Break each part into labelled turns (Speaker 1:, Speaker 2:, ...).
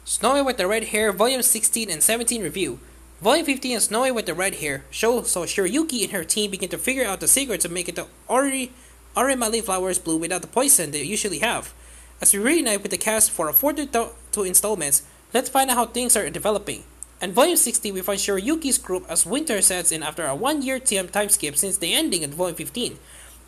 Speaker 1: Snowy with the Red Hair, Volume 16 and 17 review. Volume 15 Snowy with the Red Hair shows so Shiryuki and her team begin to figure out the secret to make the Orimali flowers bloom without the poison they usually have. As we reunite with the cast for a 42 installments, let's find out how things are developing. In Volume 60, we find Shiryuki's group as winter sets in after a 1 year time skip since the ending in Volume 15.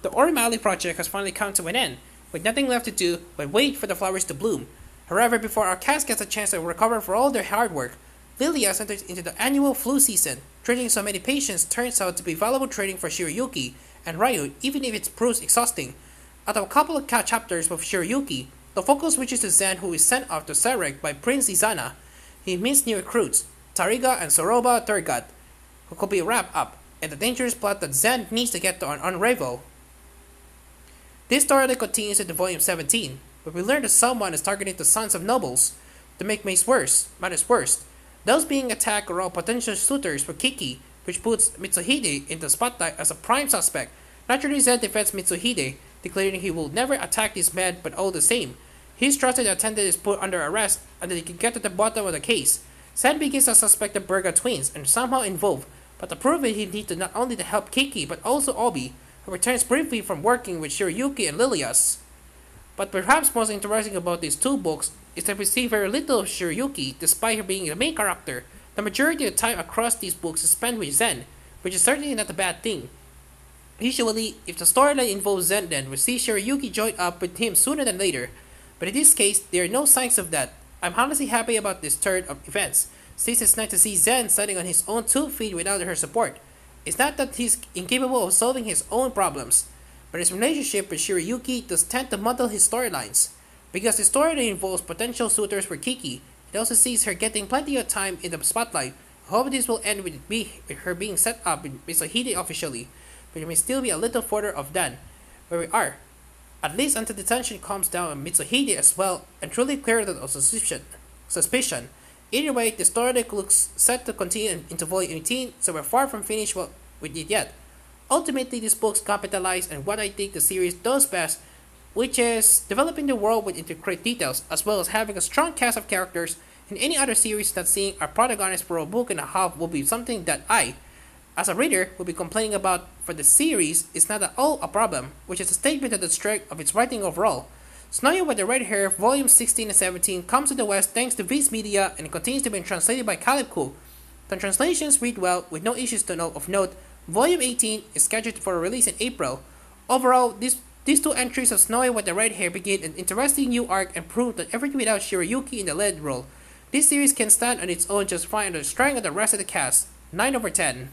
Speaker 1: The Orimali project has finally come to an end, with nothing left to do but wait for the flowers to bloom. However, before our cast gets a chance to recover for all their hard work, Lilias enters into the annual flu season. Treating so many patients turns out to be valuable training for Shiryuki and Ryu, even if it proves exhausting. After a couple of chapters with Shiryuki, the focus switches to Zen, who is sent off to Sarek by Prince Izana. He meets new recruits, Tariga and Soroba Turgat, who could be wrapped up, and the dangerous plot that Zen needs to get to unravel. This story continues into Volume 17, where we learn that someone is targeting the sons of nobles to make matters worse. Those being attacked are all potential suitors for Kiki, which puts Mitsuhide in the spotlight as a prime suspect. Naturally, Zen defends Mitsuhide, declaring he will never attack these men, but all the same, his trusted attendant is put under arrest until he can get to the bottom of the case. Zen begins to suspect the Berga twins and somehow involved, but to prove it he needs to not only to help Kiki but also Obi, who returns briefly from working with Shiryuki and Lilias. But perhaps most interesting about these two books is that we see very little of Shiryuki despite her being the main character. The majority of the time across these books is spent with Zen, which is certainly not a bad thing. Usually, if the storyline involves Zen, then we see Shiryuki join up with him sooner than later, but in this case, there are no signs of that. I'm honestly happy about this turn of events, since it's nice to see Zen standing on his own 2 feet without her support. It's not that he's incapable of solving his own problems, but his relationship with Shiryuki does tend to muddle his storylines. Because the story involves potential suitors for Kiki, it also sees her getting plenty of time in the spotlight. I hope this will end with her being set up with Mitsuhide officially, but it may still be a little further off than where we are. At least until the tension calms down on Mitsuhide as well and truly clears of suspicion. Either way, the story looks set to continue into Volume 18, so we're far from finished with it yet. Ultimately, these books capitalize on what I think the series does best, which is developing the world with intricate details, as well as having a strong cast of characters. In any other series, that seeing our protagonist for a book and a half will be something that I, as a reader, will be complaining about. For the series, is not at all a problem, which is a statement of the strength of its writing overall. Snowy with the Red Hair, Volume 16 and 17 comes to the West thanks to Viz Media and continues to be translated by Caleb Ku. The translations read well, with no issues of note. Volume 18 is scheduled for release in April. Overall, these 2 entries of Snowy with the Red Hair begin an interesting new arc and prove that everything without Shiryuki in the lead role. This series can stand on its own just fine under the strength of the rest of the cast. 9/10.